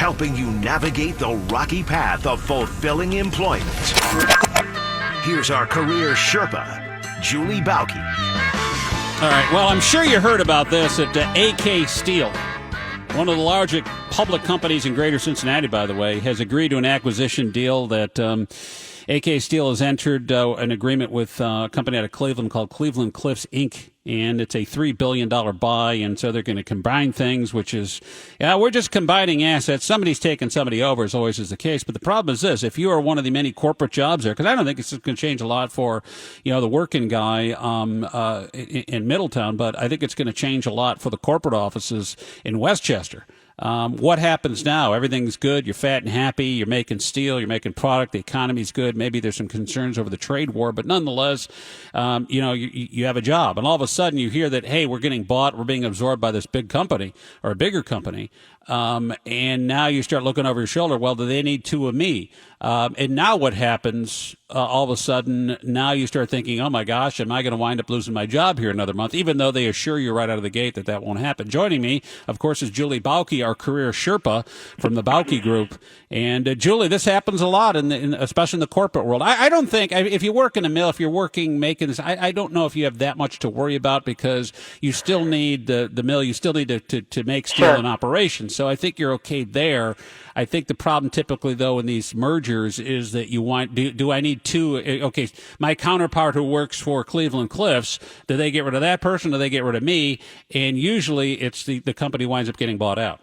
helping you navigate the rocky path of fulfilling employment. Here's our career Sherpa, Julie Bauke. All right, well, I'm sure you heard about this at AK Steel. One of the largest public companies in greater Cincinnati, by the way, has agreed to an acquisition deal that AK Steel has entered an agreement with a company out of Cleveland called Cleveland Cliffs, Inc., and it's a $3 billion buy, and so they're going to combine things, which is, we're just combining assets. Somebody's taking somebody over, as always is the case. But the problem is this: if you are one of the many corporate jobs there, because I don't think it's going to change a lot for, the working guy in Middletown, but I think it's going to change a lot for the corporate offices in Westchester. What happens now? Everything's good. You're fat and happy. You're making steel. You're making product. The economy's good. Maybe there's some concerns over the trade war, but nonetheless, you have a job. And all of a sudden you hear that, hey, we're getting bought. We're being absorbed by this big company or a bigger company. And now you start looking over your shoulder. Well, do they need two of me? And now what happens? All of a sudden, now you start thinking, oh my gosh, am I going to wind up losing my job here another month? Even though they assure you right out of the gate that that won't happen. Joining me, of course, is Julie Bauke, our career Sherpa from the Bauke Group. And Julie, this happens a lot, especially in the corporate world. I don't think, if you work in a mill, if you're working making this, I don't know if you have that much to worry about, because you still need the mill, you still need to make steel in operation. So I think you're okay there. I think the problem typically, though, in these mergers is that you want, do I need two? Okay, my counterpart who works for Cleveland Cliffs, do they get rid of that person? Do they get rid of me? And usually it's the company winds up getting bought out.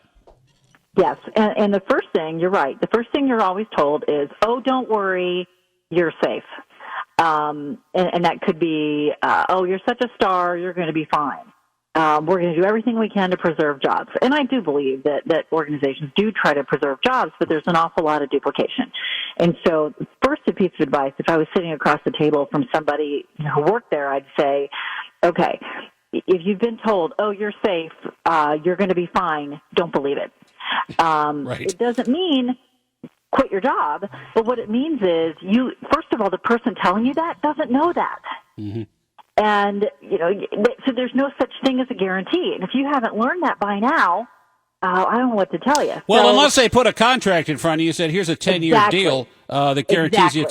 Yes, and the first thing, you're right, the first thing you're always told is, oh, don't worry, you're safe. And that could be, oh, you're such a star, you're going to be fine. We're going to do everything we can to preserve jobs. And I do believe that organizations do try to preserve jobs, but there's an awful lot of duplication. And so first piece of advice, if I was sitting across the table from somebody who worked there, I'd say, okay, if you've been told, oh, you're safe, you're going to be fine, don't believe it. Right. It doesn't mean quit your job, but what it means is first of all, the person telling you that doesn't know that. Mm-hmm. And, so there's no such thing as a guarantee. And if you haven't learned that by now, I don't know what to tell you. Well, unless they put a contract in front of you, said, here's a 10-year deal that guarantees you.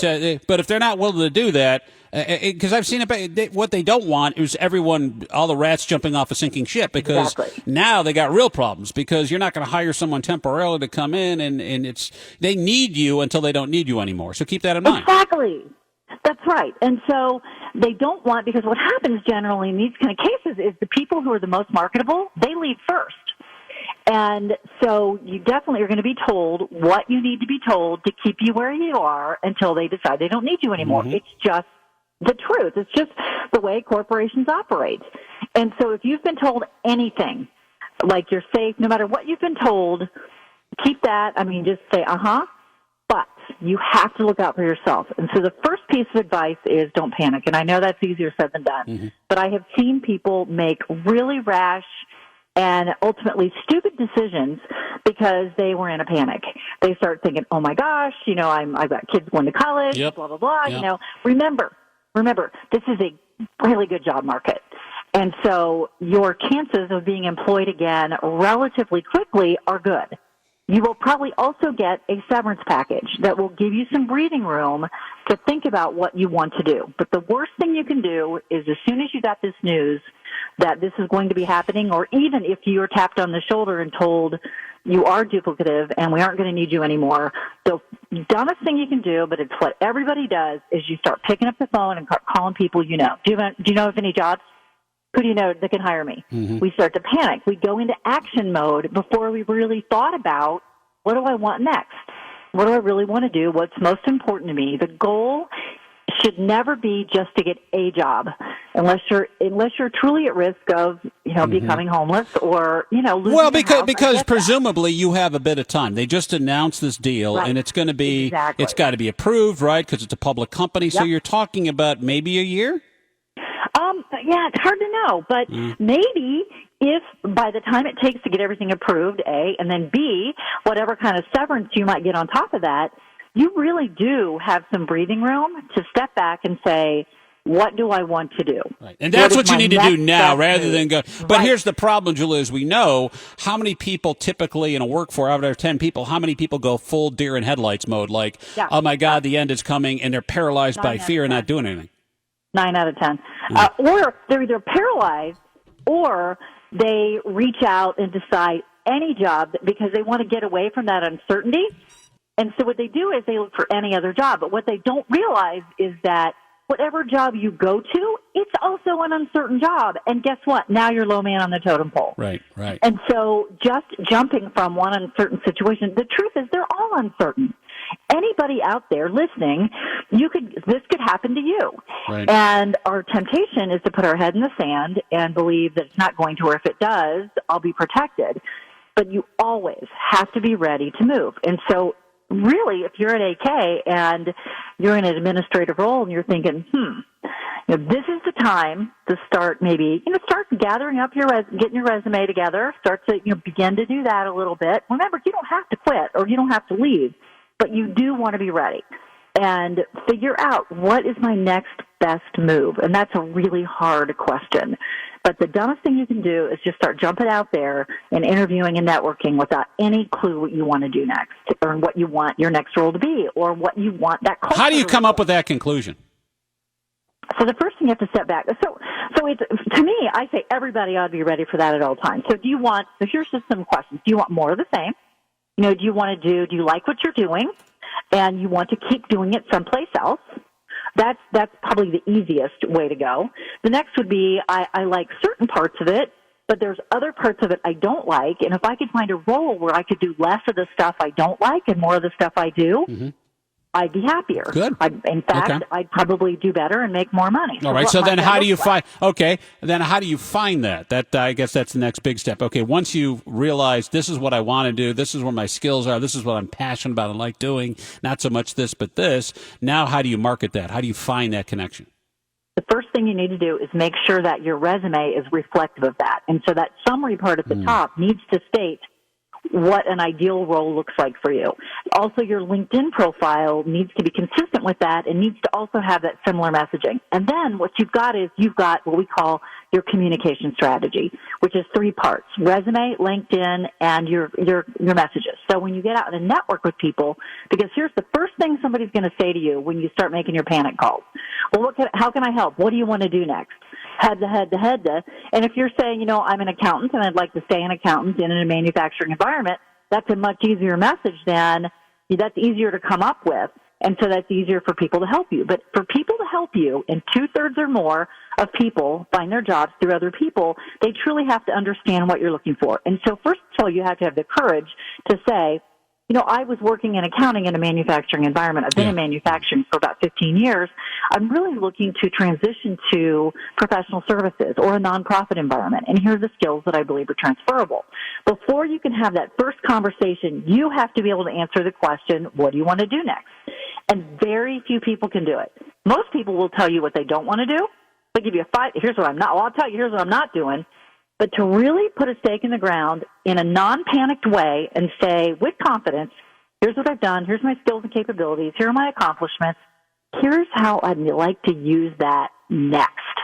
But if they're not willing to do that, because I've seen it, what they don't want is all the rats jumping off a sinking ship, because now they got real problems, because you're not going to hire someone temporarily to come in, and they need you until they don't need you anymore. So keep that in mind. Exactly. That's right. And so they don't want, because what happens generally in these kind of cases is the people who are the most marketable, they leave first. And so you definitely are going to be told what you need to be told to keep you where you are until they decide they don't need you anymore. Mm-hmm. It's just the truth. It's just the way corporations operate. And so if you've been told anything, like you're safe, no matter what you've been told, keep that. Just say, but you have to look out for yourself. And so the first piece of advice is don't panic. And I know that's easier said than done. Mm-hmm. But I have seen people make really rash and ultimately stupid decisions because they were in a panic. They start thinking, oh my gosh, I've got kids going to college, blah, blah, blah. Yep. Remember, this is a really good job market. And so your chances of being employed again relatively quickly are good. You will probably also get a severance package that will give you some breathing room to think about what you want to do. But the worst thing you can do is, as soon as you got this news that this is going to be happening, or even if you're tapped on the shoulder and told you are duplicative and we aren't going to need you anymore, the dumbest thing you can do, but it's what everybody does, is you start picking up the phone and calling people you know. Do you know of any jobs? Who do you know that can hire me? Mm-hmm. We start to panic. We go into action mode before we really thought about, what do I want next? What do I really want to do? What's most important to me? The goal should never be just to get a job, unless you're truly at risk of, becoming homeless or, losing Well, your because house. presumably you have a bit of time. They just announced this deal, and it's going to be, it's got to be approved, right? Because it's a public company. Yep. So you're talking about maybe a year? Yeah, it's hard to know, but maybe if by the time it takes to get everything approved, A, and then B, whatever kind of severance you might get on top of that, you really do have some breathing room to step back and say, what do I want to do? Right. And that's what you need to do now rather than go. But here's the problem, Julie, as we know, how many people typically in a workforce, out of 10 people, how many people go full deer in headlights mode? Like, oh my God, the end is coming, and they're paralyzed by fear and not doing anything. 9 out of 10. Or they're either paralyzed or they reach out and decide any job because they want to get away from that uncertainty. And so what they do is they look for any other job. But what they don't realize is that whatever job you go to, it's also an uncertain job. And guess what? Now you're low man on the totem pole. Right, right. And so just jumping from one uncertain situation, the truth is they're all uncertain. Anybody out there listening, this could happen to you. Right. And our temptation is to put our head in the sand and believe that it's not going to, or if it does, I'll be protected. But you always have to be ready to move. And so really, if you're at AK and you're in an administrative role and you're thinking, this is the time to start start gathering up getting your resume together, start to begin to do that a little bit. Remember, you don't have to quit or you don't have to leave, but you do want to be ready and figure out what is my next best move. And that's a really hard question. But the dumbest thing you can do is just start jumping out there and interviewing and networking without any clue what you want to do next or what you want your next role to be or what you want that culture. How do you come up with that conclusion? So the first thing you have to step back. So it's, to me, I say everybody ought to be ready for that at all times. So here's just some questions. Do you want more of the same? Do you like what you're doing and you want to keep doing it someplace else? That's probably the easiest way to go. The next would be I like certain parts of it, but there's other parts of it I don't like. And if I could find a role where I could do less of the stuff I don't like and more of the stuff I do, I'd be happier. Good. In fact, I'd probably do better and make more money. All right. So then how do you find that? I guess that's the next big step. Okay. Once you realize this is what I want to do, this is where my skills are, this is what I'm passionate about and like doing, not so much this, but this, now how do you market that? How do you find that connection? The first thing you need to do is make sure that your resume is reflective of that. And so that summary part at the top needs to state what an ideal role looks like for you. Also, your LinkedIn profile needs to be consistent with that and needs to also have that similar messaging. And then what you've got what we call your communication strategy, which is 3 parts: resume, LinkedIn, and your messages. So when you get out and network with people, because here's the first thing somebody's going to say to you when you start making your panic calls. Well, how can I help? What do you want to do next? Head to head to head to. And if you're saying, I'm an accountant and I'd like to stay an accountant in a manufacturing environment, that's a much easier message that's easier to come up with. And so that's easier for people to help you. But for people to help you, and 2/3 or more of people find their jobs through other people, they truly have to understand what you're looking for. And so first of all, you have to have the courage to say, I was working in accounting in a manufacturing environment. I've been in manufacturing for about 15 years. I'm really looking to transition to professional services or a nonprofit environment. And here are the skills that I believe are transferable. Before you can have that first conversation, you have to be able to answer the question, what do you want to do next? And very few people can do it. Most people will tell you what they don't want to do. They'll give you here's what I'm not, I'll tell you, here's what I'm not doing. But to really put a stake in the ground in a non-panicked way and say with confidence, here's what I've done, here's my skills and capabilities, here are my accomplishments, here's how I'd like to use that next,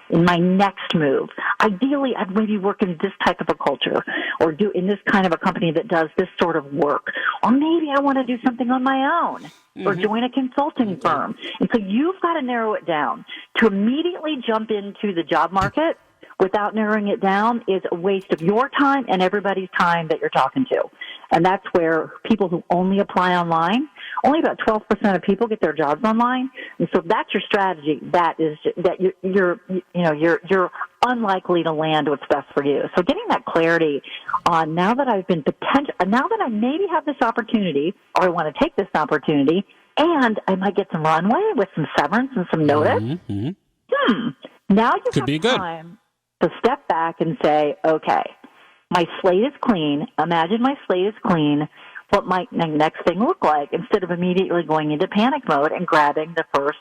in my next move. Ideally, I'd maybe work in this type of a culture or do in this kind of a company that does this sort of work. Or maybe I want to do something on my own or join a consulting firm. And so you've got to narrow it down. To immediately jump into the job market without narrowing it down is a waste of your time and everybody's time that you're talking to. And that's where people who only apply online, only about 12% of people get their jobs online. And so if that's your strategy, you're unlikely to land what's best for you. So getting that clarity on now that I maybe have this opportunity or I want to take this opportunity and I might get some runway with some severance and some notice. Now you have time to step back and say, okay, my slate is clean. Imagine my slate is clean. What might my next thing look like? Instead of immediately going into panic mode and grabbing the first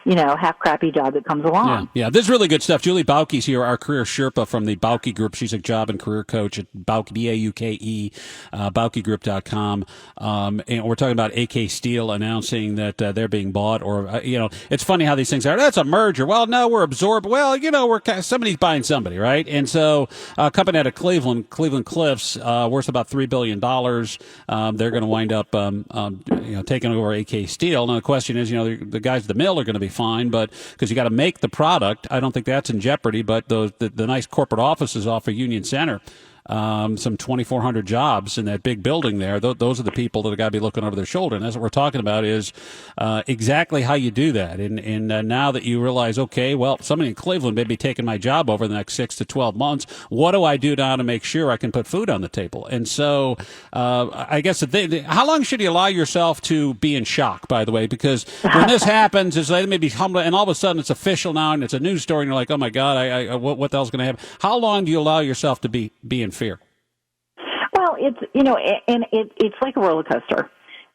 half crappy job that comes along. Yeah, this is really good stuff. Julie Bauke's here, our career Sherpa from the Bauke Group. She's a job and career coach at Bauke, Bauke, BaukeGroup.com. And we're talking about AK Steel announcing that they're being bought, or, it's funny how these things are. That's a merger. Well, no, we're absorbed. Well, somebody's buying somebody, right? And so a company out of Cleveland Cliffs, worth about $3 billion. They're going to wind up, taking over AK Steel. Now the question is, the guys at the mill are going to be fine, but because you got to make the product, I don't think that's in jeopardy. But the nice corporate offices off of Union Center, some 2,400 jobs in that big building there. Those are the people that have got to be looking over their shoulder. And that's what we're talking about is exactly how you do that. And now that you realize, okay, well, somebody in Cleveland may be taking my job over the next 6 to 12 months. What do I do now to make sure I can put food on the table? And so I guess how long should you allow yourself to be in shock, by the way? Because when this happens, it's like maybe humble, and all of a sudden it's official now and it's a news story and you're like, oh my God, what the hell's going to happen? How long do you allow yourself to be in fear? Well, it's like a roller coaster.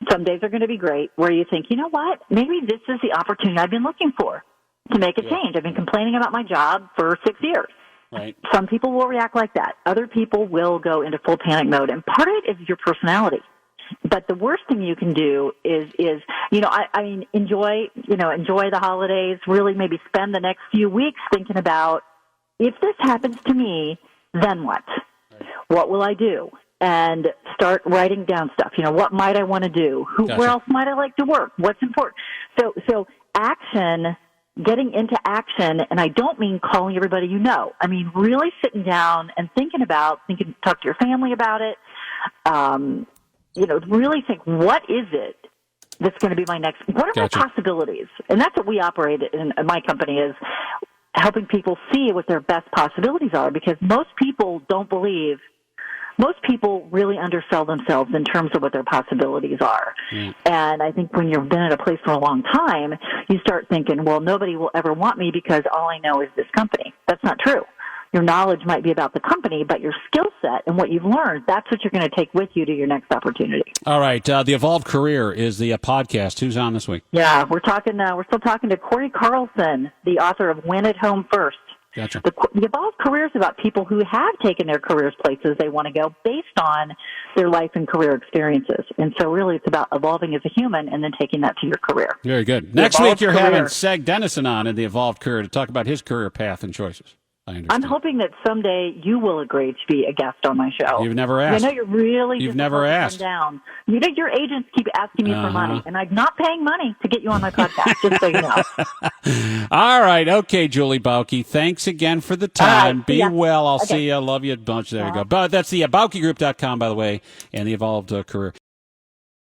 Some days are going to be great where you think, you know what, maybe this is the opportunity I've been looking for to make a change. I've been complaining about my job for 6 years. Right. Some people will react like that. Other people will go into full panic mode, and part of it is your personality. But the worst thing you can do is enjoy the holidays, really maybe spend the next few weeks thinking about, if this happens to me, then what? What will I do? And start writing down stuff. What might I want to do? Gotcha. Where else might I like to work? What's important? So action, getting into action, and I don't mean calling everybody I mean really sitting down and talk to your family about it. Really think, what is it that's going to be my next? What are Gotcha. my possibilities? And that's what we operate in my company is helping people see what their best possibilities are, because most people really undersell themselves in terms of what their possibilities are. And I think when you've been at a place for a long time, you start thinking, well, nobody will ever want me because all I know is this company. That's not true. Your knowledge might be about the company, but your skill set and what you've learned, that's what you're going to take with you to your next opportunity. All right. The Evolved Career is the podcast. Who's on this week? Yeah, we're still talking to Corey Carlson, the author of Win at Home First. Gotcha. The Evolved Career is about people who have taken their careers places they want to go based on their life and career experiences. And so really it's about evolving as a human and then taking that to your career. Very good. Next week you're having Seg Dennison on in the Evolved Career to talk about his career path and choices. I'm hoping that someday you will agree to be a guest on my show. You've never asked. I know you're really You've never asked. Down. Your agents keep asking me for money, and I'm not paying money to get you on my podcast, just so you know. All right. Okay, Julie Bauke. Thanks again for the time. Be well. I'll see you. I love you a bunch. There you go. But that's the BaukeGroup.com, by the way, and the Evolved Career.